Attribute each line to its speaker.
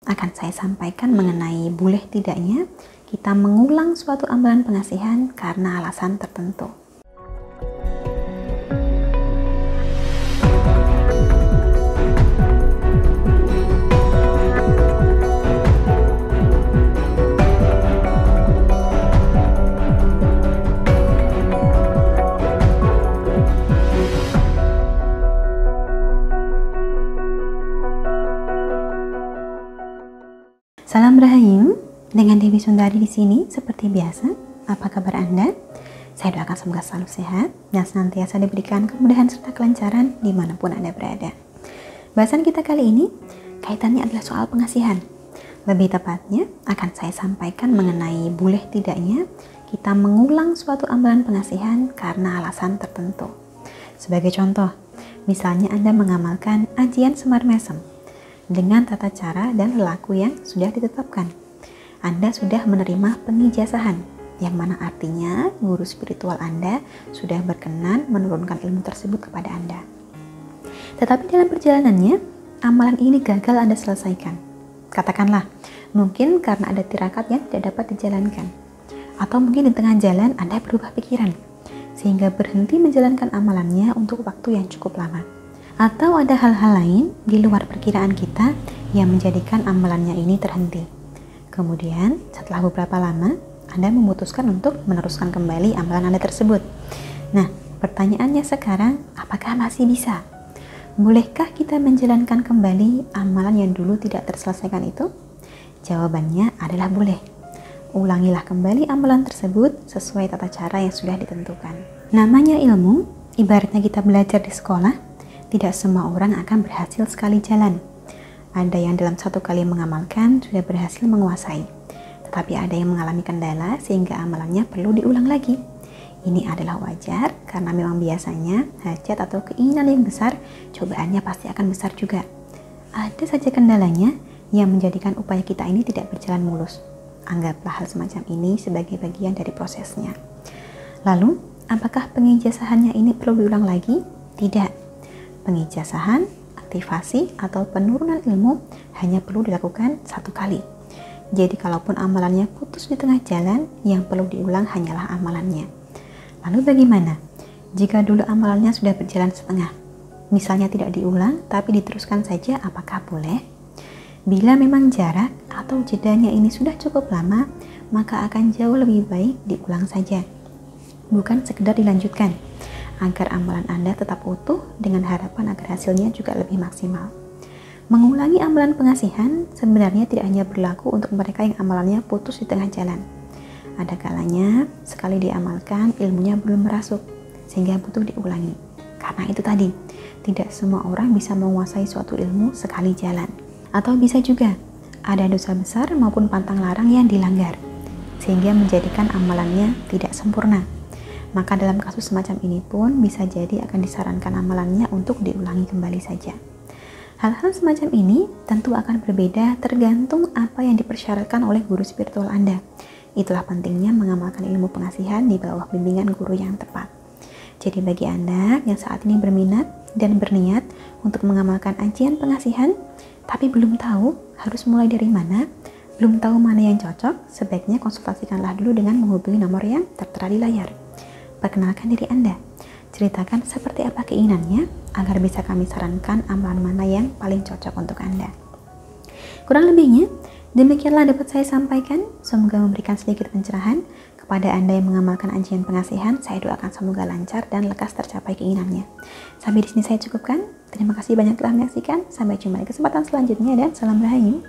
Speaker 1: akan saya sampaikan mengenai boleh tidaknya kita mengulang suatu amalan pengasihan karena alasan tertentu. Salam Rahim, dengan Dewi Sundari di sini seperti biasa. Apa kabar Anda? Saya doakan semoga selalu sehat dan senantiasa diberikan kemudahan serta kelancaran dimanapun Anda berada. Bahasan kita kali ini kaitannya adalah soal pengasihan. Lebih tepatnya akan saya sampaikan mengenai boleh tidaknya kita mengulang suatu amalan pengasihan karena alasan tertentu. Sebagai contoh, misalnya Anda mengamalkan ajian semar mesem dengan tata cara dan perilaku yang sudah ditetapkan. Anda sudah menerima pengijazahan, yang mana artinya guru spiritual Anda sudah berkenan menurunkan ilmu tersebut kepada Anda. Tetapi dalam perjalanannya, amalan ini gagal Anda selesaikan. Katakanlah, mungkin karena ada tirakat yang tidak dapat dijalankan, atau mungkin di tengah jalan Anda berubah pikiran, sehingga berhenti menjalankan amalannya untuk waktu yang cukup lama. Atau ada hal-hal lain di luar perkiraan kita yang menjadikan amalannya ini terhenti. Kemudian setelah beberapa lama, Anda memutuskan untuk meneruskan kembali amalan Anda tersebut. Nah, pertanyaannya sekarang, apakah masih bisa? Bolehkah kita menjalankan kembali amalan yang dulu tidak terselesaikan itu? Jawabannya adalah boleh. Ulangilah kembali amalan tersebut sesuai tata cara yang sudah ditentukan. Namanya ilmu, ibaratnya kita belajar di sekolah. Tidak semua orang akan berhasil sekali jalan. Ada yang dalam satu kali mengamalkan sudah berhasil menguasai, tetapi ada yang mengalami kendala sehingga amalannya perlu diulang lagi. Ini adalah wajar karena memang biasanya hajat atau keinginan yang besar, cobaannya pasti akan besar juga. Ada saja kendalanya yang menjadikan upaya kita ini tidak berjalan mulus. Anggaplah hal semacam ini sebagai bagian dari prosesnya. Lalu, apakah pengijazahannya ini perlu diulang lagi? Tidak. Pengijazahan, aktivasi, atau penurunan ilmu hanya perlu dilakukan satu kali. Jadi kalaupun amalannya putus di tengah jalan, yang perlu diulang hanyalah amalannya. Lalu bagaimana? Jika dulu amalannya sudah berjalan setengah, misalnya tidak diulang tapi diteruskan saja, apakah boleh? Bila memang jarak atau jedanya ini sudah cukup lama, maka akan jauh lebih baik diulang saja, bukan sekedar dilanjutkan, agar amalan Anda tetap utuh dengan harapan agar hasilnya juga lebih maksimal. Mengulangi amalan pengasihan sebenarnya tidak hanya berlaku untuk mereka yang amalannya putus di tengah jalan. Ada kalanya sekali diamalkan ilmunya belum merasuk sehingga butuh diulangi. Karena itu tadi, tidak semua orang bisa menguasai suatu ilmu sekali jalan. Atau bisa juga ada dosa besar maupun pantang larang yang dilanggar sehingga menjadikan amalannya tidak sempurna. Maka dalam kasus semacam ini pun bisa jadi akan disarankan amalannya untuk diulangi kembali saja. Hal-hal semacam ini tentu akan berbeda tergantung apa yang dipersyaratkan oleh guru spiritual Anda. Itulah pentingnya mengamalkan ilmu pengasihan di bawah bimbingan guru yang tepat. Jadi bagi Anda yang saat ini berminat dan berniat untuk mengamalkan ajian pengasihan, tapi belum tahu harus mulai dari mana, belum tahu mana yang cocok, sebaiknya konsultasikanlah dulu dengan menghubungi nomor yang tertera di layar. Perkenalkan diri Anda, ceritakan seperti apa keinginannya agar bisa kami sarankan amalan mana yang paling cocok untuk Anda. Kurang lebihnya, demikianlah dapat saya sampaikan. Semoga memberikan sedikit pencerahan kepada Anda yang mengamalkan ajian pengasihan. Saya doakan semoga lancar dan lekas tercapai keinginannya. Sampai di sini saya cukupkan. Terima kasih banyak telah menyaksikan. Sampai jumpa di kesempatan selanjutnya dan salam Rahim.